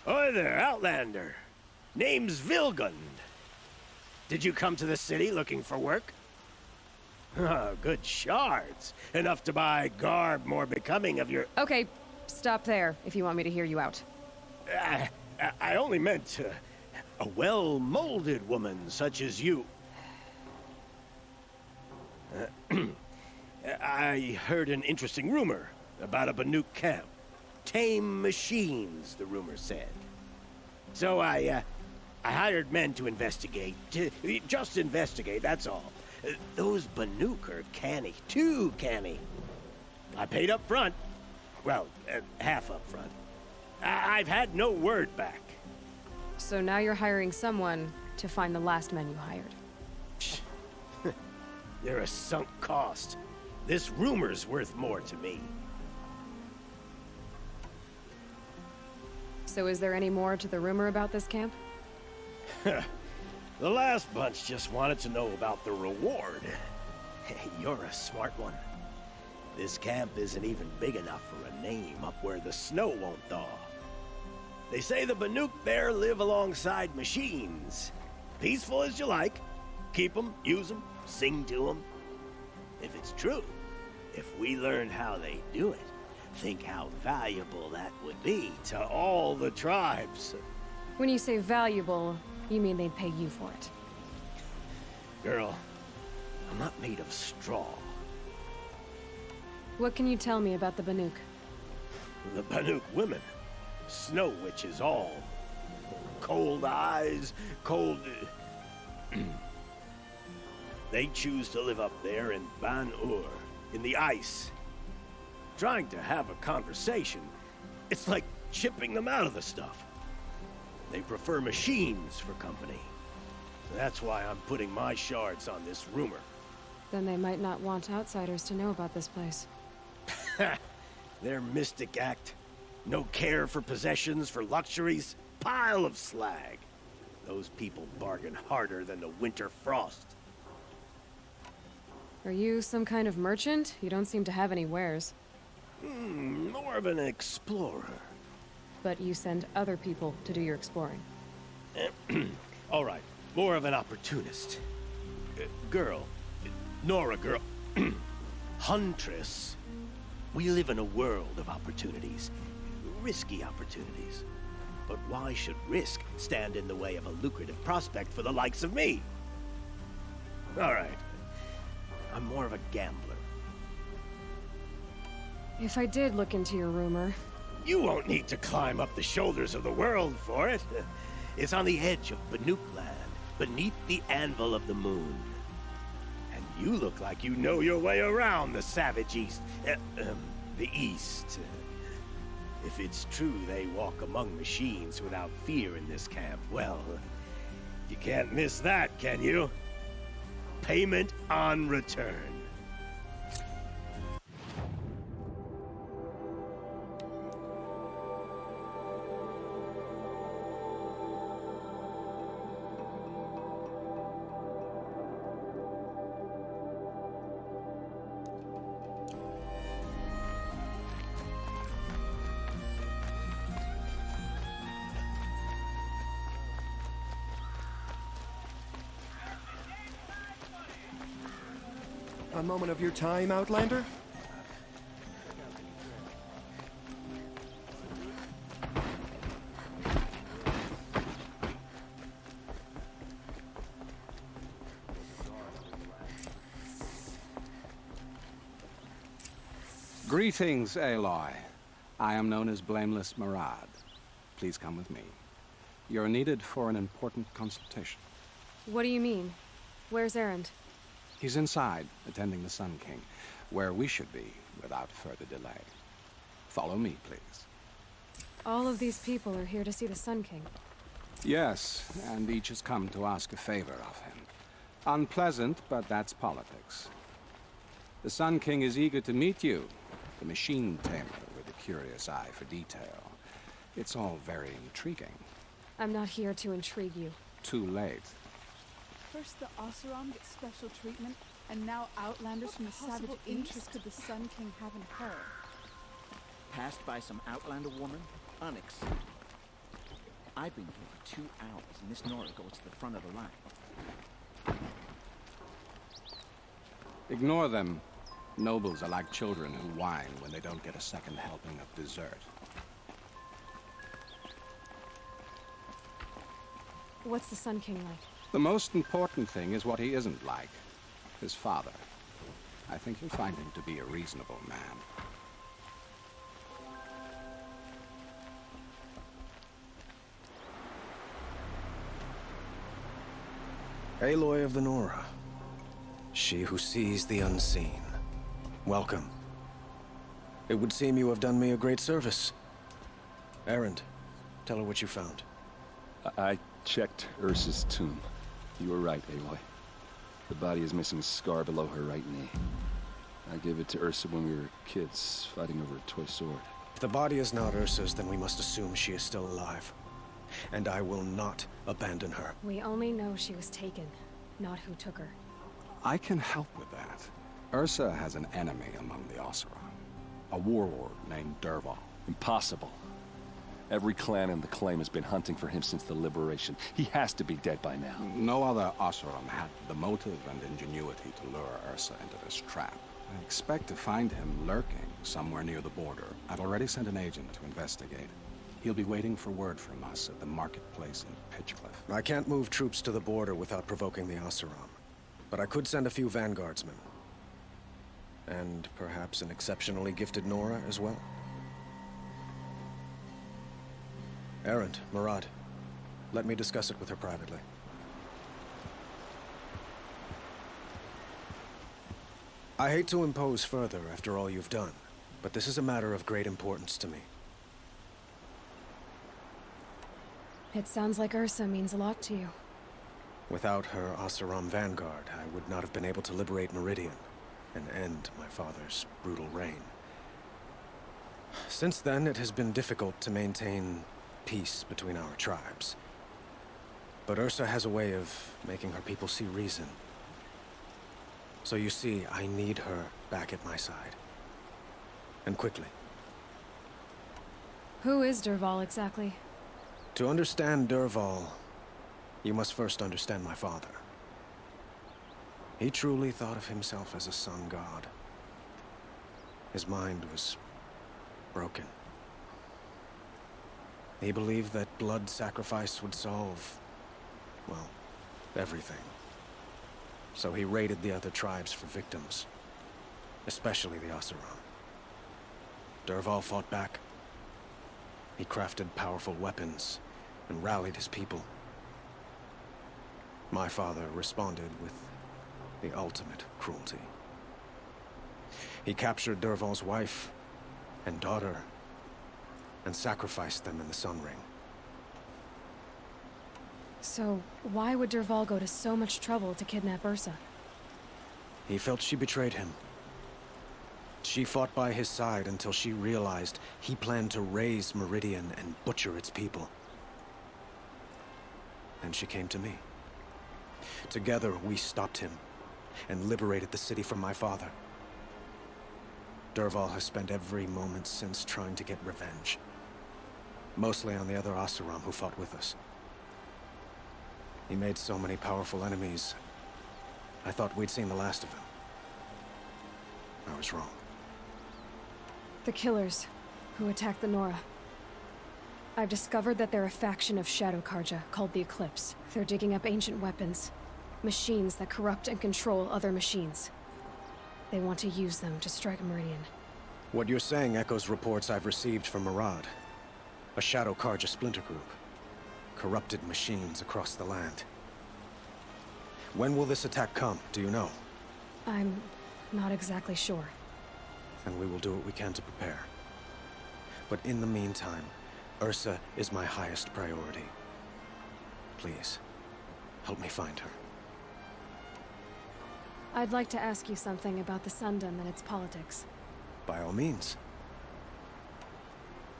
Oi there, Outlander. Name's Vilgund. Did you come to the city looking for work? Oh, good shards. Enough to buy garb more becoming of your... Okay, stop there if you want me to hear you out. I only meant a well-molded woman such as you. I heard an interesting rumor about a Banuk camp. Tame machines, the rumor said. So I hired men to investigate. Just investigate, that's all. Those Banuk are canny. Too canny. I paid up front. Well, half up front. I've had no word back. So now you're hiring someone to find the last men you hired. They're a sunk cost. This rumor's worth more to me. So is there any more to the rumor about this camp? The last bunch just wanted to know about the reward. You're a smart one. This camp isn't even big enough for a name up where the snow won't thaw. They say the Banuk there live alongside machines. Peaceful as you like. Keep them, use them, sing to them. If it's true, if we learned how they do it, think how valuable that would be to all the tribes. When you say valuable, you mean they'd pay you for it. Girl, I'm not made of straw. What can you tell me about the Banuk? The Banuk women. Snow witches all. Cold eyes, cold... They choose to live up there in Ban-Ur, in the ice. Trying to have a conversation, it's like chipping them out of the stuff. They prefer machines for company. That's why I'm putting my shards on this rumor. Then they might not want outsiders to know about this place. Their mystic act. No care for possessions, for luxuries. Pile of slag. Those people bargain harder than the winter frost. Are you some kind of merchant? You don't seem to have any wares. More of an explorer. But you send other people to do your exploring. All right, more of an opportunist. Girl. Nora girl. Huntress. We live in a world of opportunities. Risky opportunities. But why should risk stand in the way of a lucrative prospect for the likes of me? All right. I'm more of a gambler. If I did look into your rumor... You won't need to climb up the shoulders of the world for it. It's on the edge of Banuk land, beneath the anvil of the moon. And you look like you know your way around the savage east. The east. If it's true they walk among machines without fear in this camp, well, you can't miss that, can you? Payment on return. A moment of your time, Outlander? Greetings, Aloy. I am known as Blameless Marad. Please come with me. You're needed for an important consultation. What do you mean? Where's Erend? He's inside, attending the Sun King, where we should be without further delay. Follow me, please. All of these people are here to see the Sun King. Yes, and each has come to ask a favor of him. Unpleasant, but that's politics. The Sun King is eager to meet you, the machine tamer with a curious eye for detail. It's all very intriguing. I'm not here to intrigue you. Too late. First the Oseram gets special treatment, And now Outlanders from the Savage East could the Sun King have in her? Passed by some Outlander woman? Unacceptable. I've been here for 2 hours, and this Nora goes to the front of the line. Ignore them. Nobles are like children who whine when they don't get a second helping of dessert. What's the Sun King like? The most important thing is what he isn't like. His father. I think you'll find him to be a reasonable man. Aloy of the Nora. She who sees the unseen. Welcome. It would seem you have done me a great service. Erend, tell her what you found. I checked Ursa's tomb. You were right, Aloy. The body is missing a scar below her right knee. I gave it to Ursa when we were kids, fighting over a toy sword. If the body is not Ursa's, then we must assume she is still alive. And I will not abandon her. We only know she was taken, not who took her. I can help with that. Ursa has an enemy among the Oseram. A warlord named Dervahl. Impossible. Every clan in the claim has been hunting for him since the liberation. He has to be dead by now. No other Oseram had the motive and ingenuity to lure Ursa into this trap. I expect to find him lurking somewhere near the border. I've already sent an agent to investigate. He'll be waiting for word from us at the marketplace in Pitchcliff. I can't move troops to the border without provoking the Oseram. But I could send a few vanguardsmen. And perhaps an exceptionally gifted Nora as well. Erend, Murad, let me discuss it with her privately. I hate to impose further after all you've done, but this is a matter of great importance to me. It sounds like Ursa means a lot to you. Without her Oseram vanguard, I would not have been able to liberate Meridian and end my father's brutal reign. Since then, it has been difficult to maintain peace between our tribes. But Ursa has a way of making her people see reason. So you see, I need her back at my side. And quickly. Who is Dervahl exactly? To understand Dervahl, you must first understand my father. He truly thought of himself as a sun god. His mind was broken. He believed that blood sacrifice would solve, well, everything. So he raided the other tribes for victims, especially the Oseram. Dervahl fought back. He crafted powerful weapons and rallied his people. My father responded with the ultimate cruelty. He captured Dervahl's wife and daughter and sacrificed them in the Sun Ring. So, why would Dervahl go to so much trouble to kidnap Ursa? He felt she betrayed him. She fought by his side until she realized he planned to raise Meridian and butcher its people. And she came to me. Together, we stopped him and liberated the city from my father. Dervahl has spent every moment since trying to get revenge. Mostly on the other Oseram who fought with us. He made so many powerful enemies, I thought we'd seen the last of him. I was wrong. The killers who attacked the Nora. I've discovered that they're a faction of Shadow Karja called the Eclipse. They're digging up ancient weapons. Machines that corrupt and control other machines. They want to use them to strike Meridian. What you're saying echoes reports I've received from Murad. A Shadow Karja splinter group. Corrupted machines across the land. When will this attack come, do you know? I'm not exactly sure. Then we will do what we can to prepare. But in the meantime, Ursa is my highest priority. Please, help me find her. I'd like to ask you something about the Sundom and its politics. By all means.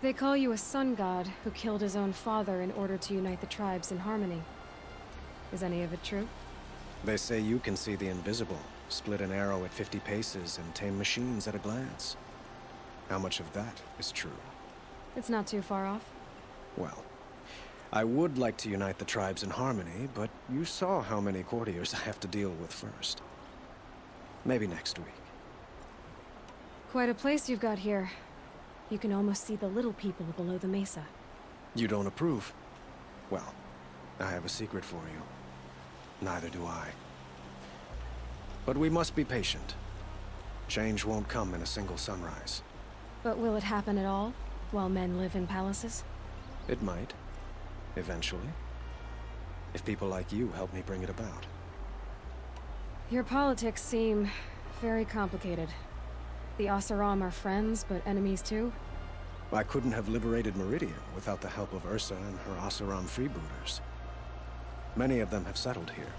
They call you a sun god who killed his own father in order to unite the tribes in harmony. Is any of it true? They say you can see the invisible, split an arrow at 50 paces, and tame machines at a glance. How much of that is true? It's not too far off. Well, I would like to unite the tribes in harmony, but you saw how many courtiers I have to deal with first. Maybe next week. Quite a place you've got here. You can almost see the little people below the mesa. You don't approve? Well, I have a secret for you. Neither do I. But we must be patient. Change won't come in a single sunrise. But will it happen at all, while men live in palaces? It might. Eventually. If people like you help me bring it about. Your politics seem very complicated. The Oseram are friends, but enemies too? I couldn't have liberated Meridian without the help of Ursa and her Oseram freebooters. Many of them have settled here.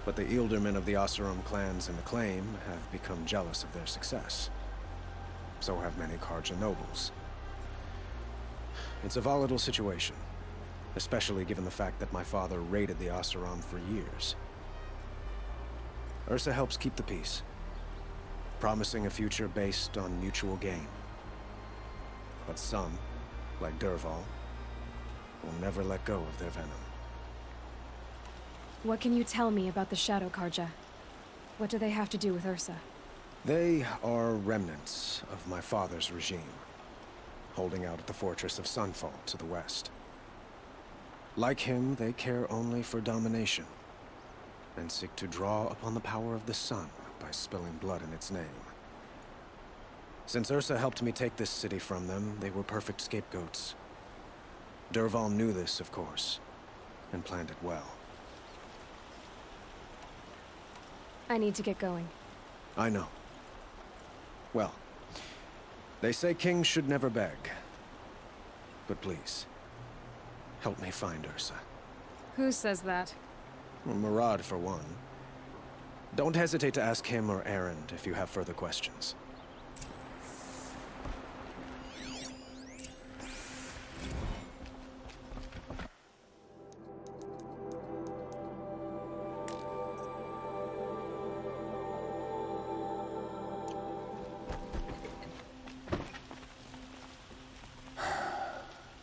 But the Ealdormen of the Oseram clans in the claim have become jealous of their success. So have many Carja nobles. It's a volatile situation, especially given the fact that my father raided the Oseram for years. Ursa helps keep the peace, promising a future based on mutual gain. But some, like Dervahl, will never let go of their venom. What can you tell me about the Shadow Carja? What do they have to do with Ursa? They are remnants of my father's regime, holding out at the fortress of Sunfall to the west. Like him, they care only for domination, and seek to draw upon the power of the sun by spilling blood in its name. Since Ursa helped me take this city from them, they were perfect scapegoats. Dervahl knew this, of course, and planned it well. I need to get going. I know. Well, they say kings should never beg. But please, help me find Ursa. Who says that? Well, Murad, for one. Don't hesitate to ask him or Erend if you have further questions.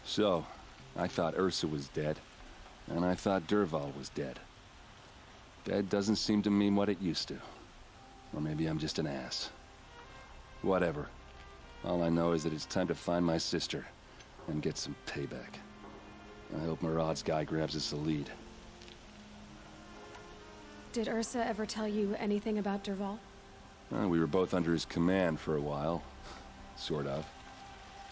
So, I thought Ursa was dead, and I thought Dervahl was dead. Dead doesn't seem to mean what it used to. Or maybe I'm just an ass. Whatever. All I know is that it's time to find my sister and get some payback. I hope Murad's guy grabs us a lead. Did Ursa ever tell you anything about Dervahl? We were both under his command for a while. Sort of.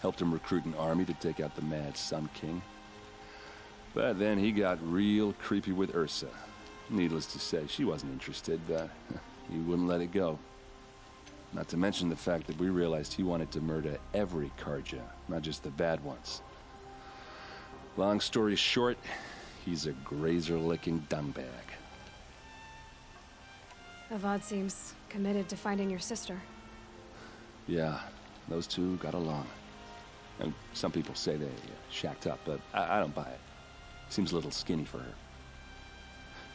Helped him recruit an army to take out the mad Sun King. But then he got real creepy with Ursa. Needless to say, she wasn't interested, but he wouldn't let it go. Not to mention the fact that we realized he wanted to murder every Carja, not just the bad ones. Long story short, he's a grazer-licking dungbag. Avad seems committed to finding your sister. Yeah, those two got along. And some people say they shacked up, but I don't buy it. Seems a little skinny for her.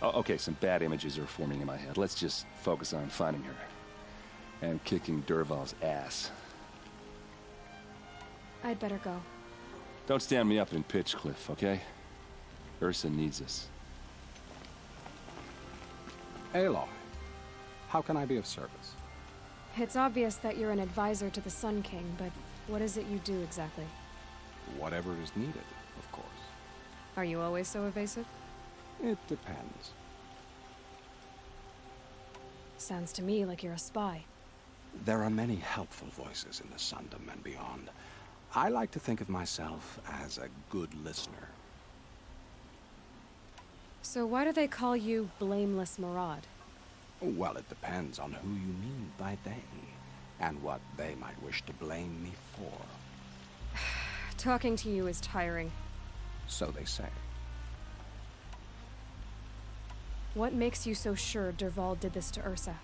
Oh, okay, some bad images are forming in my head. Let's just focus on finding her. And kicking Dervahl's ass. I'd better go. Don't stand me up in Pitchcliff, okay? Ursa needs us. Aloy, how can I be of service? It's obvious that you're an advisor to the Sun King, but what is it you do exactly? Whatever is needed, of course. Are you always so evasive? It depends. Sounds to me like you're a spy. There are many helpful voices in the Sundom and beyond. I like to think of myself as a good listener. So why do they call you Blameless Murad? Well, it depends on who you mean by they, and what they might wish to blame me for. Talking to you is tiring. So they say. What makes you so sure Dervahl did this to Ursa?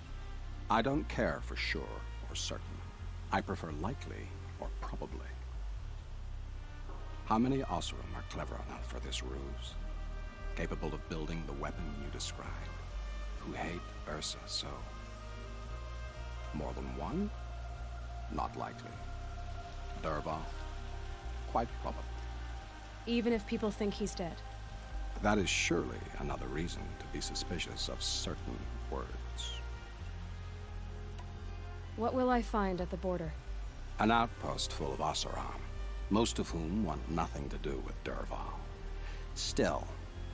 I don't care for sure or certain. I prefer likely or probably. How many Oseram are clever enough for this ruse? Capable of building the weapon you describe? who hate Ursa so. More than one? Not likely. Dervahl? Quite probable. Even if people think he's dead. That is surely another reason to be suspicious of certain words. What will I find at the border? An outpost full of Oseram, most of whom want nothing to do with Dervahl. Still,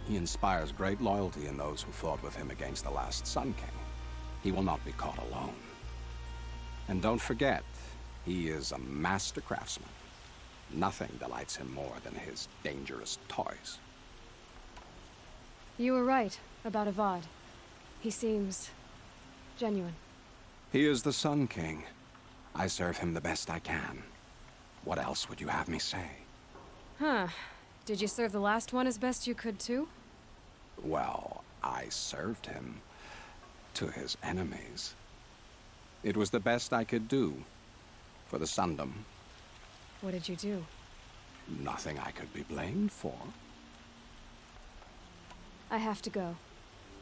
he inspires great loyalty in those who fought with him against the last Sun King. He will not be caught alone. And don't forget, he is a master craftsman. Nothing delights him more than his dangerous toys. You were right about Avad. He seems genuine. He is the Sun King. I serve him the best I can. What else would you have me say? Huh. Did you serve the last one as best you could, too? Well, I served him to his enemies. It was the best I could do for the Sundom. What did you do? Nothing I could be blamed for. I have to go.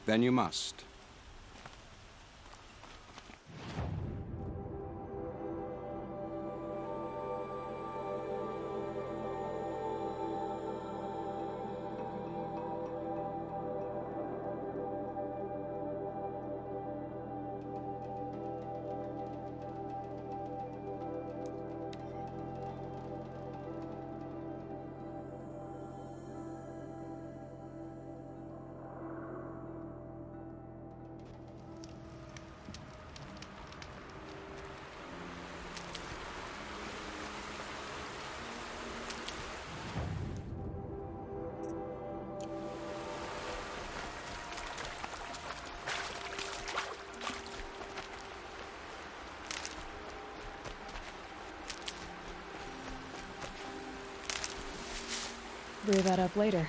Then you must. Brew that up later.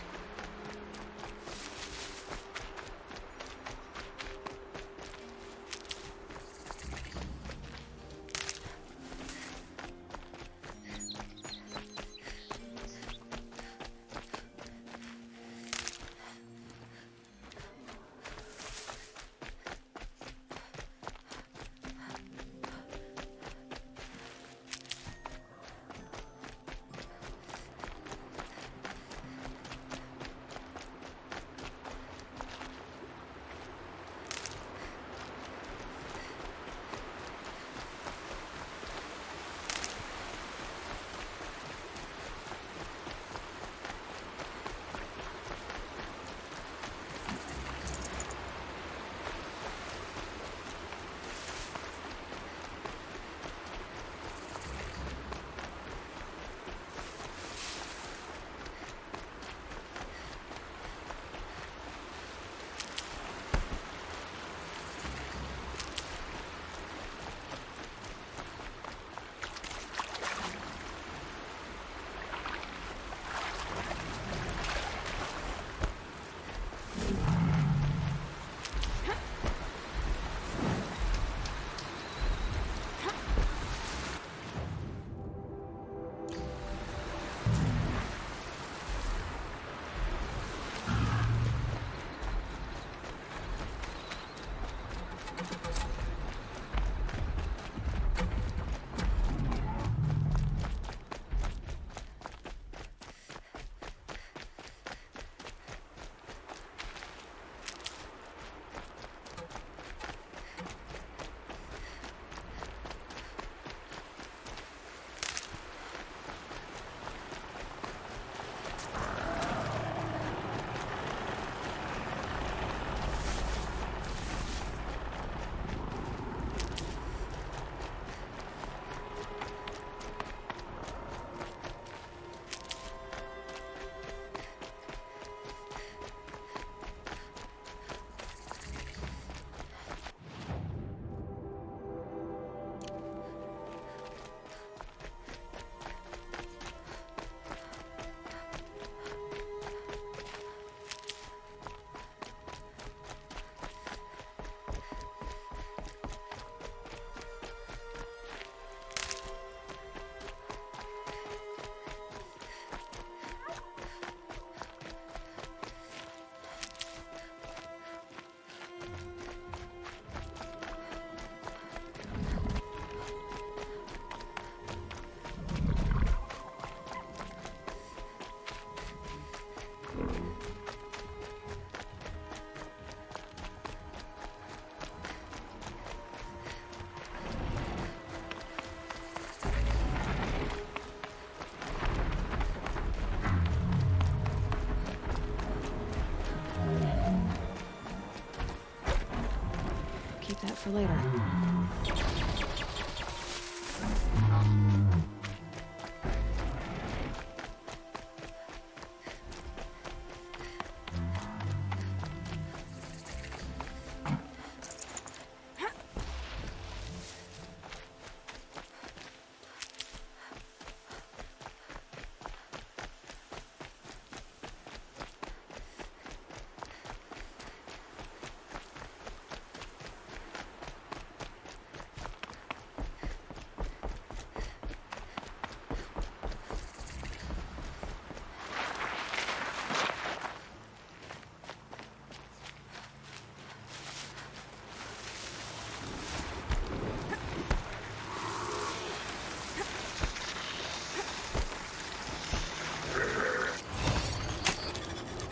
for later.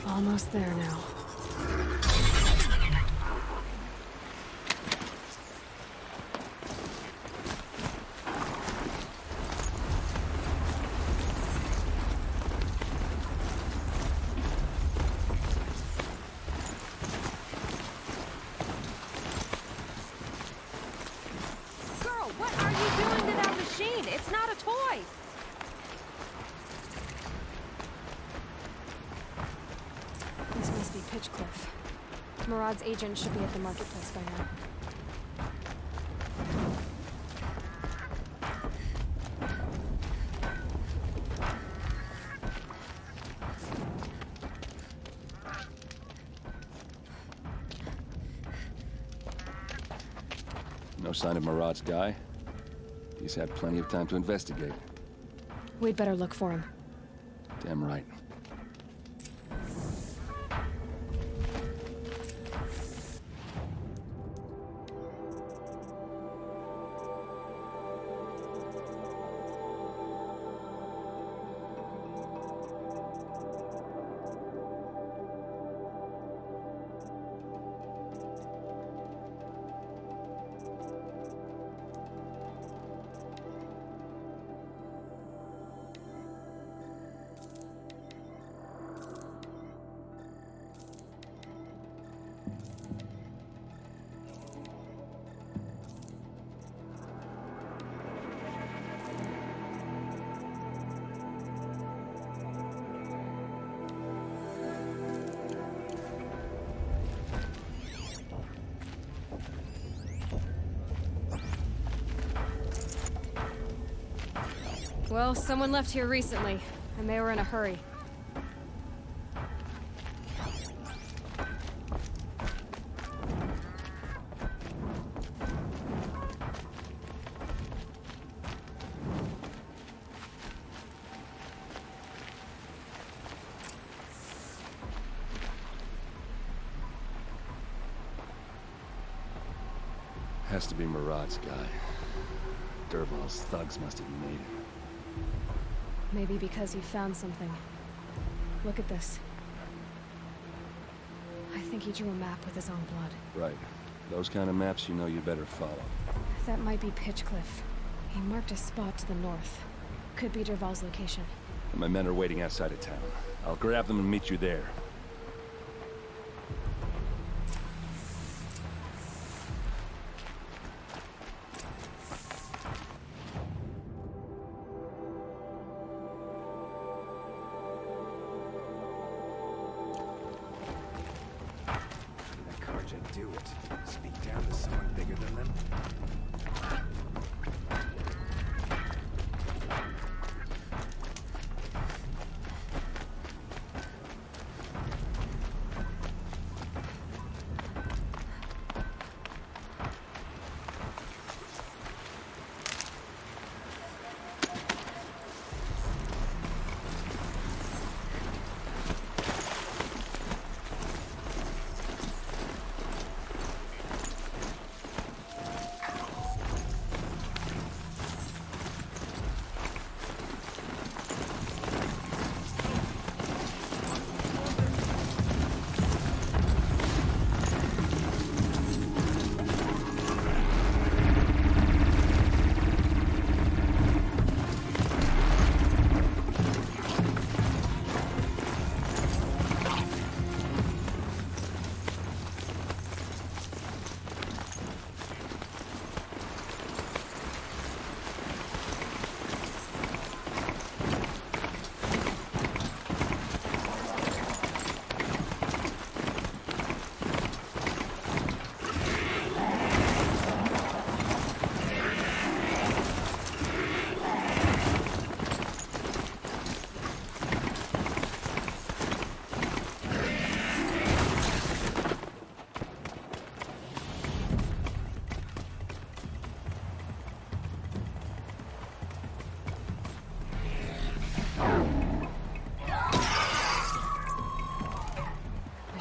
Almost there now. Girl, what are you doing to that machine? It's not a toy! This must be Pitchcliff. Murad's agent should be at the marketplace by now. No sign of Murad's guy? He's had plenty of time to investigate. We'd better look for him. Damn right. Well, someone left here recently, and they were in a hurry. Has to be Murad's guy. Dervahl's thugs must have made him. Maybe because he found something. Look at this. I think he drew a map with his own blood. Right. Those kind of maps you know you better follow. That might be Pitchcliff. He marked a spot to the north. Could be Dervahl's location. My men are waiting outside of town. I'll grab them and meet you there. Do it. Speak down to someone bigger than them.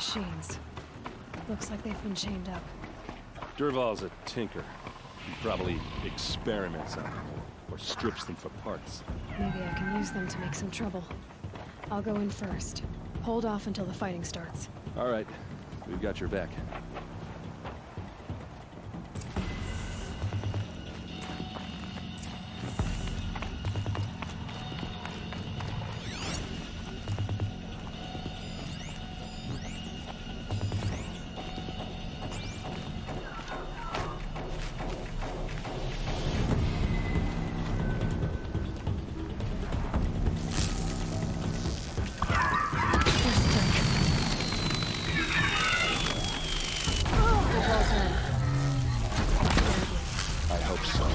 machines. Looks like they've been chained up. Durval's a tinker. He probably experiments on them, or strips them for parts. Maybe I can use them to make some trouble. I'll go in first. Hold off until the fighting starts. All right, we've got your back. I hope so.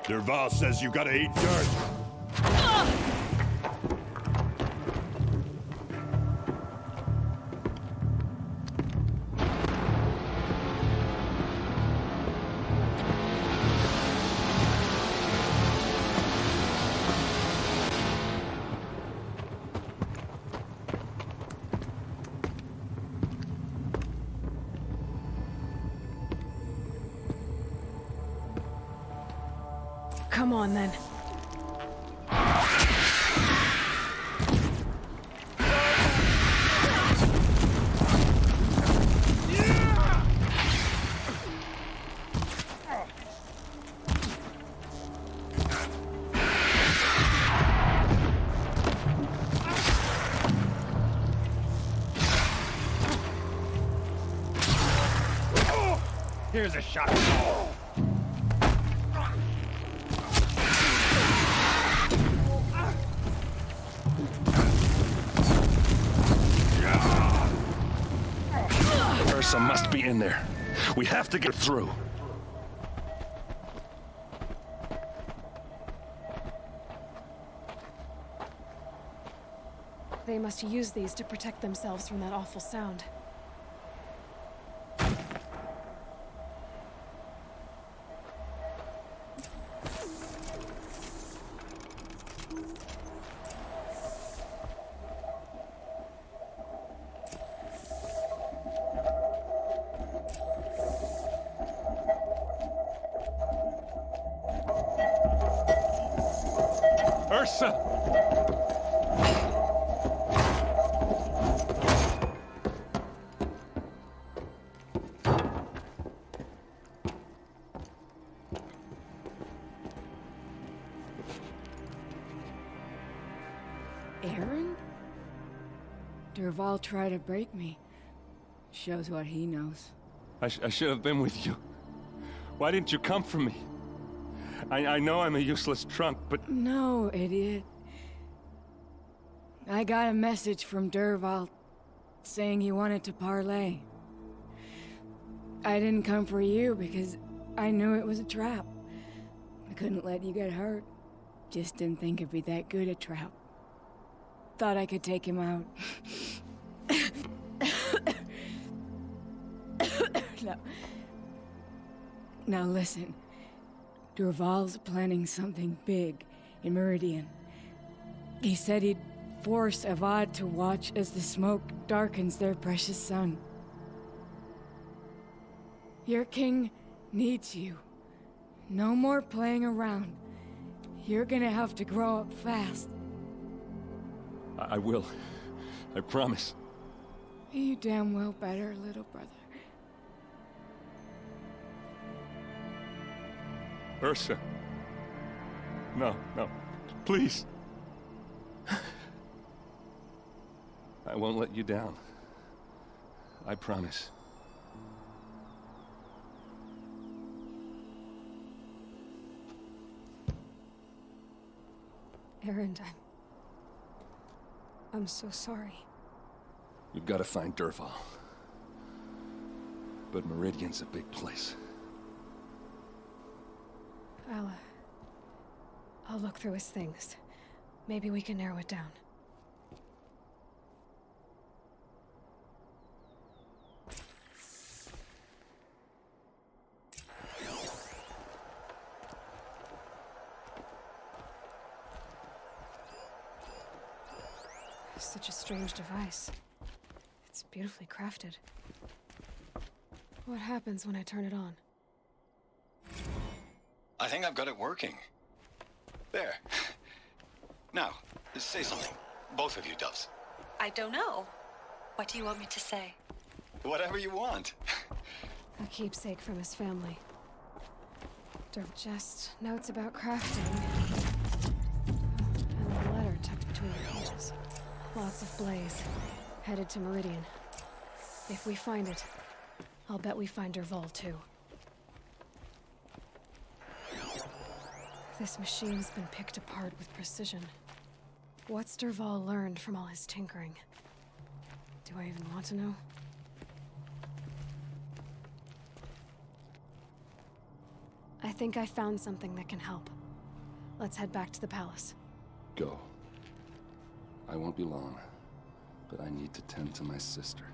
Durval says you gotta eat dirt. Come on, then. Here's a shot. Ursa must be in there. We have to get through. They must use these to protect themselves from that awful sound. Ursa! Aaron? Dervahl tried to break me. Shows what he knows. I should have been with you. Why didn't you come for me? I know I'm a useless trunk, but... No, idiot. I got a message from Dervahl saying he wanted to parlay. I didn't come for you because I knew it was a trap. I couldn't let you get hurt. Just didn't think it'd be that good a trap. Thought I could take him out. No. Now listen. Dervahl's planning something big in Meridian. He said he'd force Avad to watch as the smoke darkens their precious sun. Your king needs you. No more playing around. You're gonna have to grow up fast. I will. I promise. You damn well better, little brother. Ursa. No, no. Please. I won't let you down. I promise. Aaron, I'm so sorry. We've got to find Dervahl. But Meridian's a big place. I'll look through his things. Maybe we can narrow it down. Such a strange device. It's beautifully crafted. What happens when I turn it on? I think I've got it working. There. Now, say something. Both of you, Doves. I don't know. What do you want me to say? Whatever you want. A keepsake from his family. Just notes about crafting. And a letter tucked between the pages. Lots of blaze. Headed to Meridian. If we find it, I'll bet we find Dervahl too. This machine's been picked apart with precision. What's Dervahl learned from all his tinkering? Do I even want to know? I think I found something that can help. Let's head back to the palace. Go. I won't be long, but I need to tend to my sister.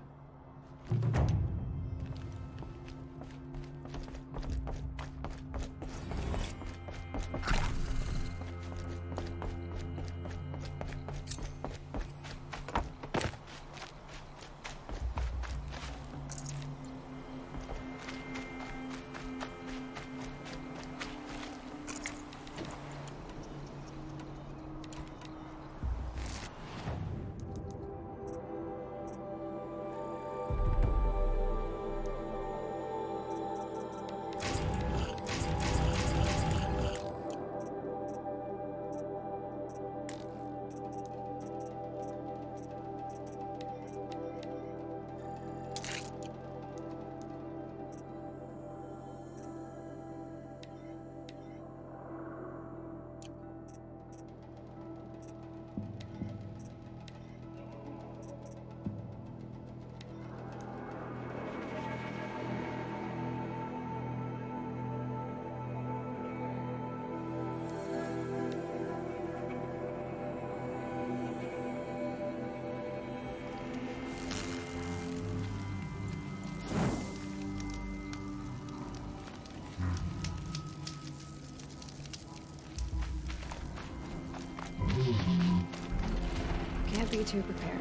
be too prepared.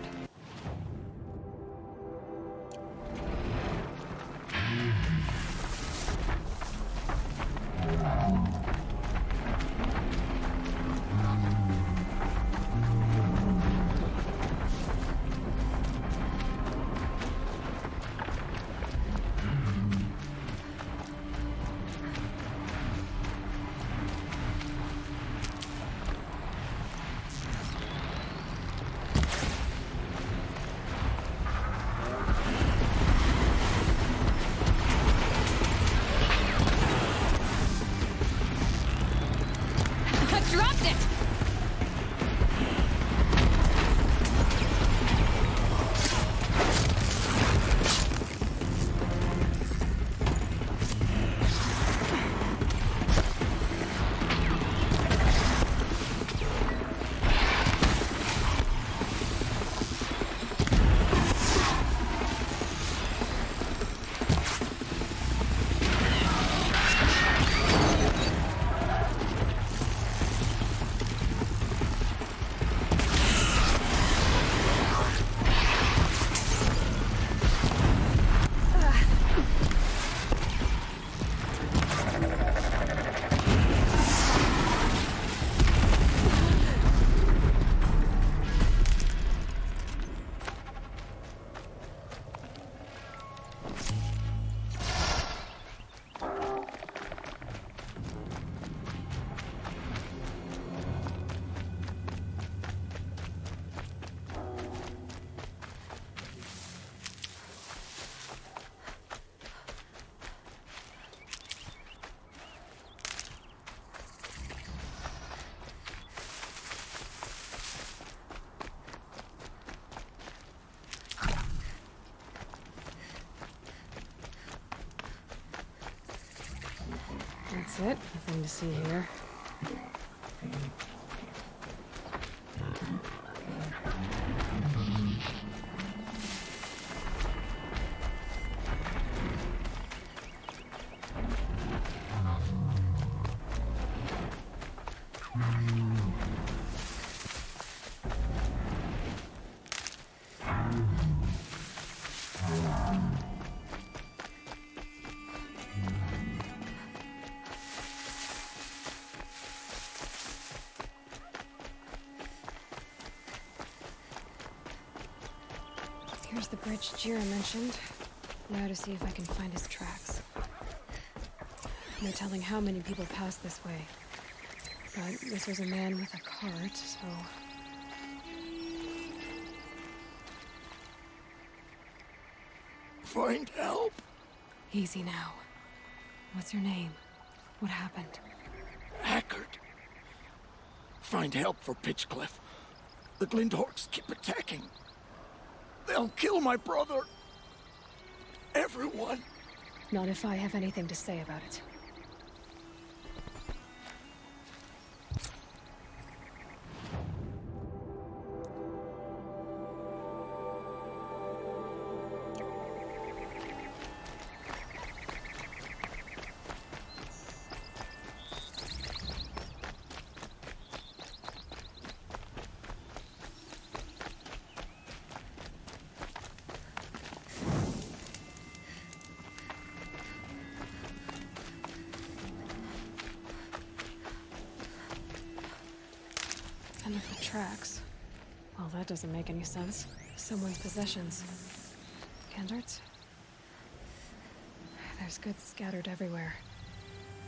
Dropped it! That's it. Nothing to see here. Here's the bridge Jira mentioned. Now to see if I can find his tracks. No telling how many people pass this way. But this was a man with a cart, so... Find help! Easy now. What's your name? What happened? Hackard. Find help for Pitchcliff. The Glindorks keep attacking. They'll kill my brother. Everyone. Not if I have anything to say about it. And if the tracks... Well, that doesn't make any sense. Someone's possessions. Candards? There's goods scattered everywhere.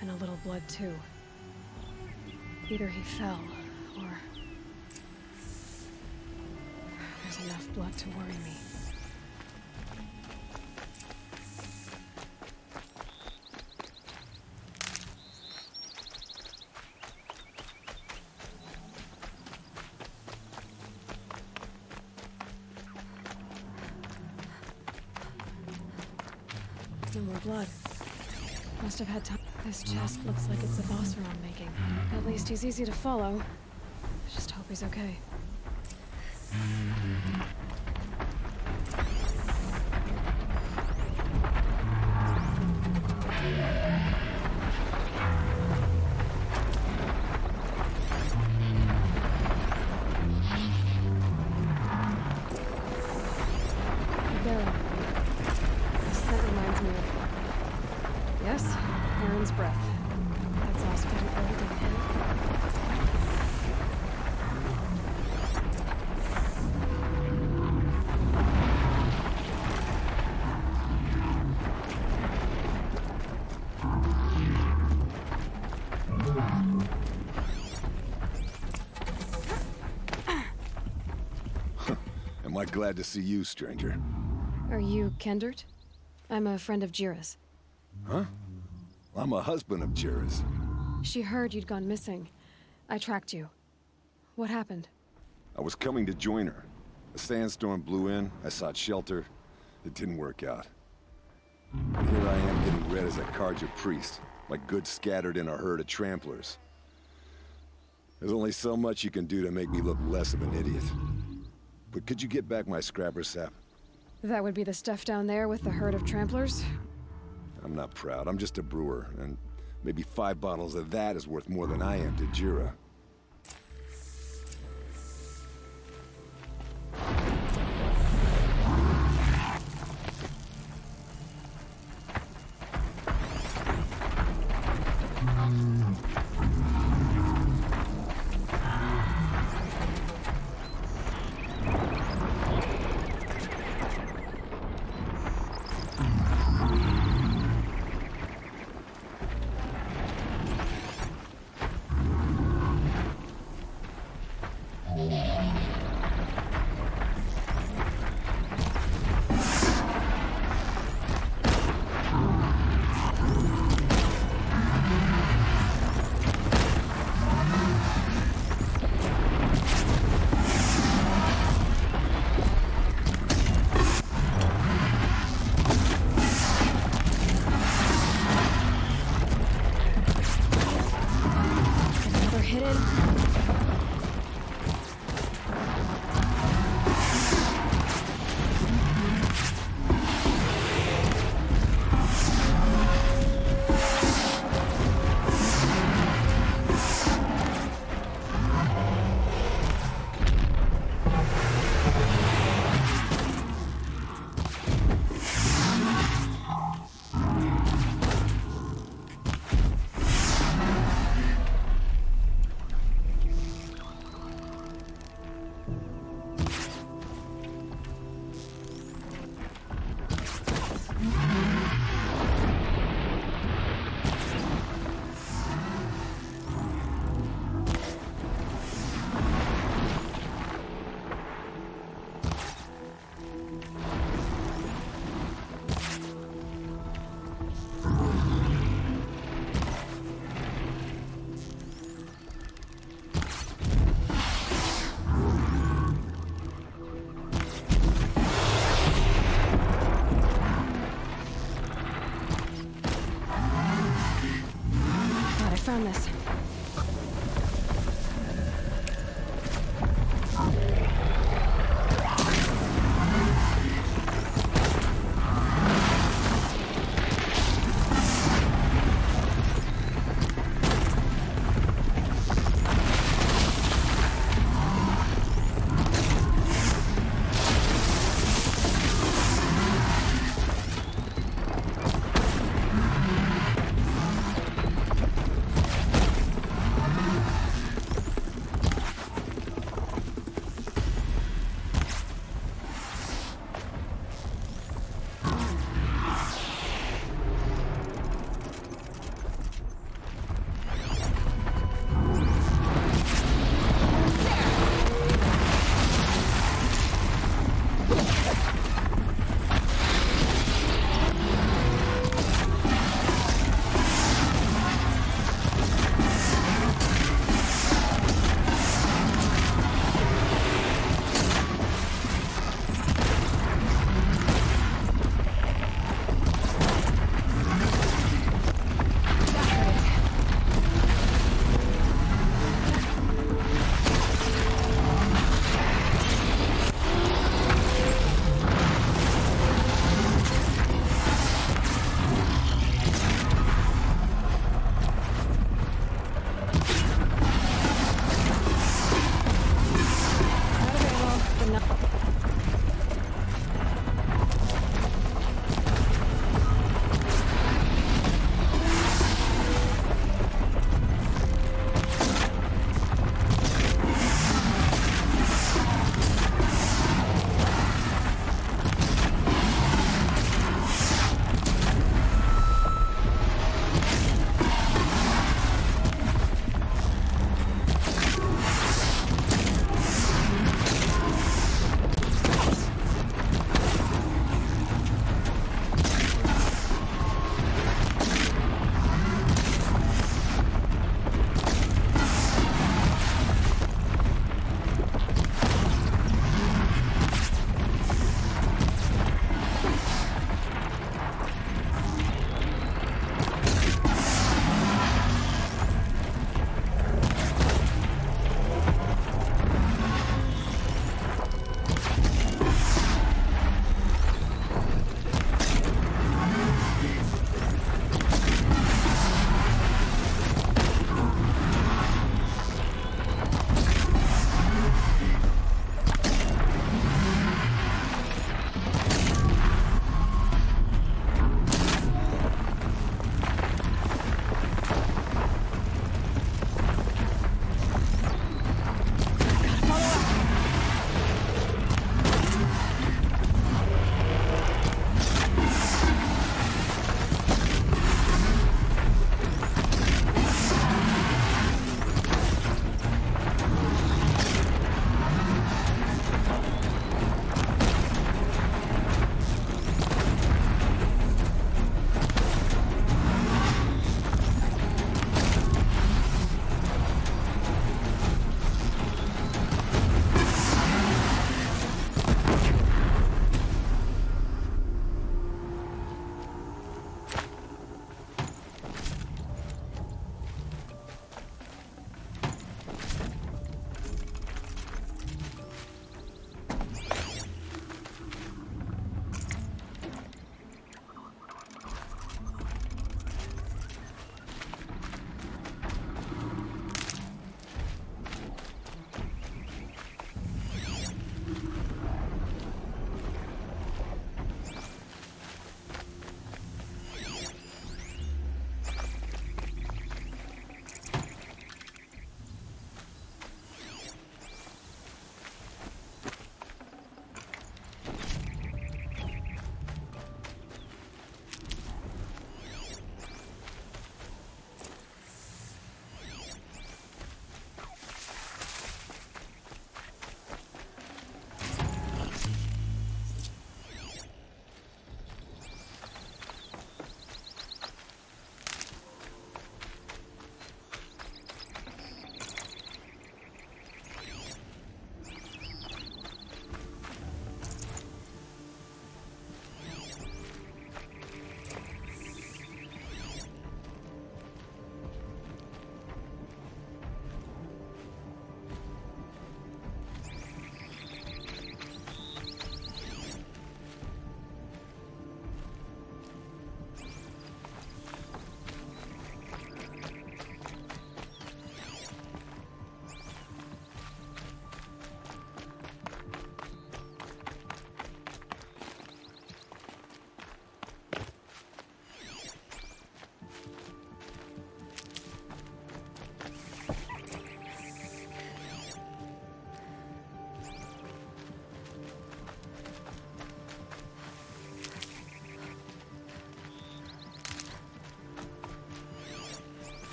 And a little blood, too. Either he fell, or... There's enough blood to worry me. No more blood. Must have had time. This chest looks like it's a boss we're making. At least he's easy to follow. Just hope he's okay. Am I glad to see you, stranger? Are you Kendert? I'm a friend of Jira's. Huh? I'm a husband of Jira's. She heard you'd gone missing. I tracked you. What happened? I was coming to join her. A sandstorm blew in, I sought shelter. It didn't work out. Here I am getting read as a Carja priest, my goods scattered in a herd of tramplers. There's only so much you can do to make me look less of an idiot. But could you get back my scrapper sap? That would be the stuff down there with the herd of tramplers? I'm not proud, I'm just a brewer, and maybe 5 bottles of that is worth more than I am to Jira. Found this.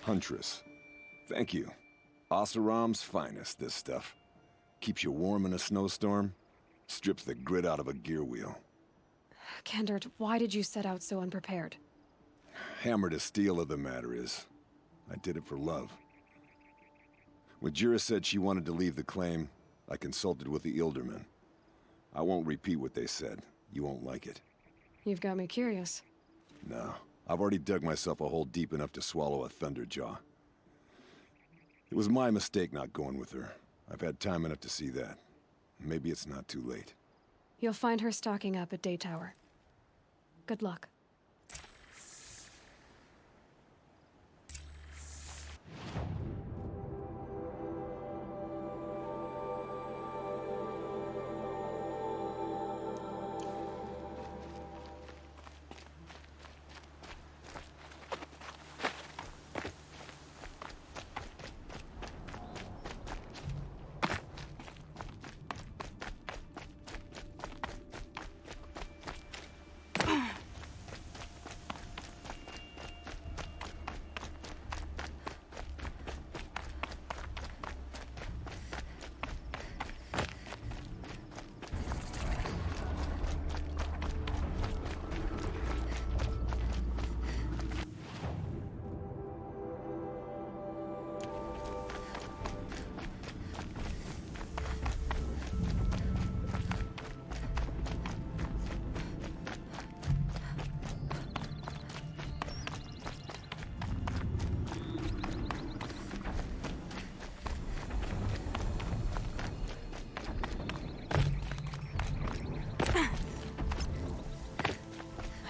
Huntress. Thank you. Oseram's finest, this stuff. Keeps you warm in a snowstorm, strips the grit out of a gear wheel. Kendert, why did you set out so unprepared? Hammer to steel of the matter is, I did it for love. When Jira said she wanted to leave the claim, I consulted with the Ilderman. I won't repeat what they said. You won't like it. You've got me curious. No, I've already dug myself a hole deep enough to swallow a thunderjaw. It was my mistake not going with her. I've had time enough to see that. Maybe it's not too late. You'll find her stocking up at Day Tower. Good luck.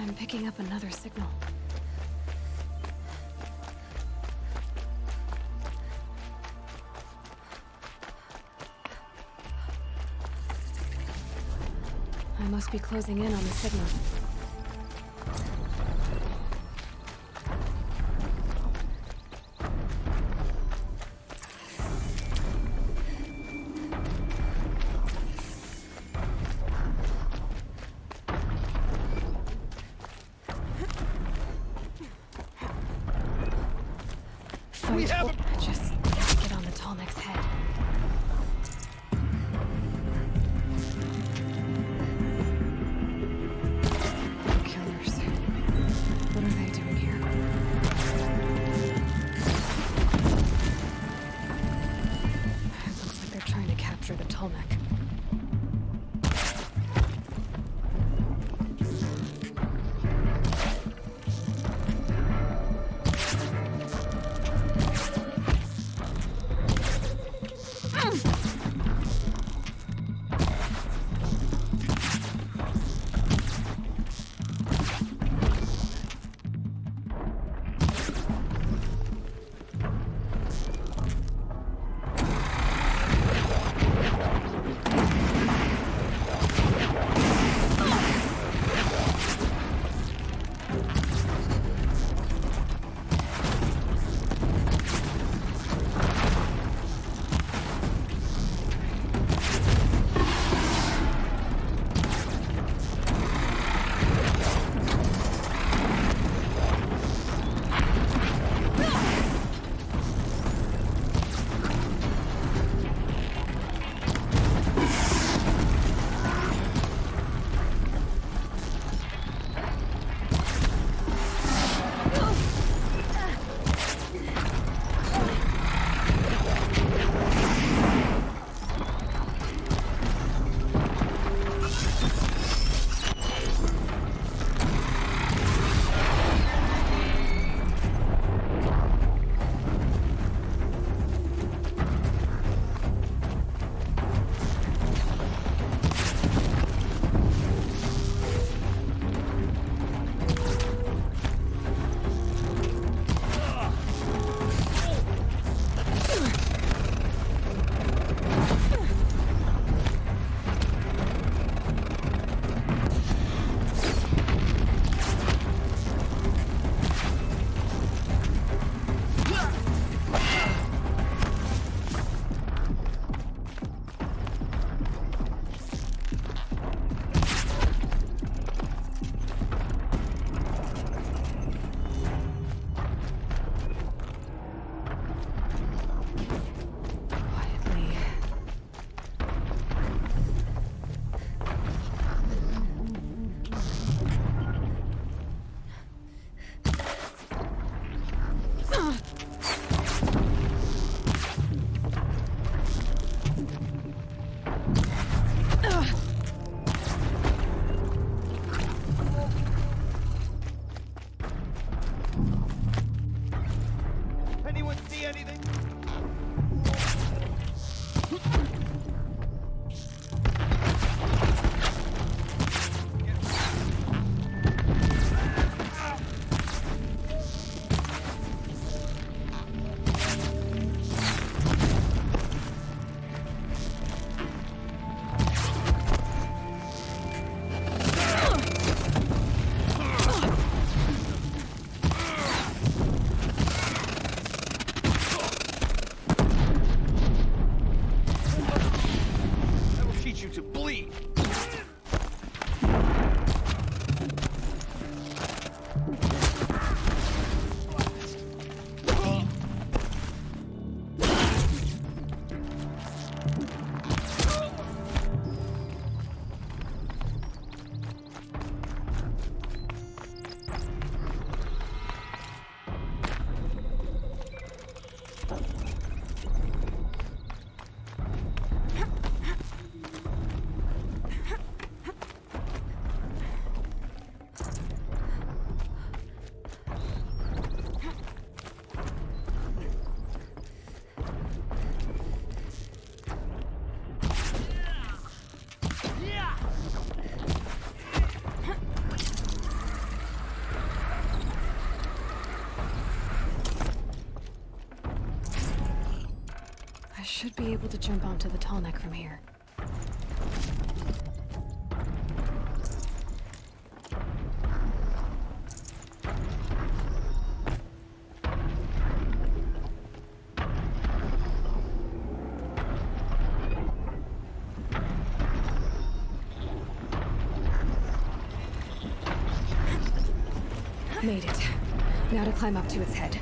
I'm picking up another signal. I must be closing in on the signal. Just get on the Tallneck's head. Killers. What are they doing here? It looks like they're trying to capture the Tallneck. anyone see anything? I should be able to jump onto the tall neck from here. Made it. Now to climb up to its head.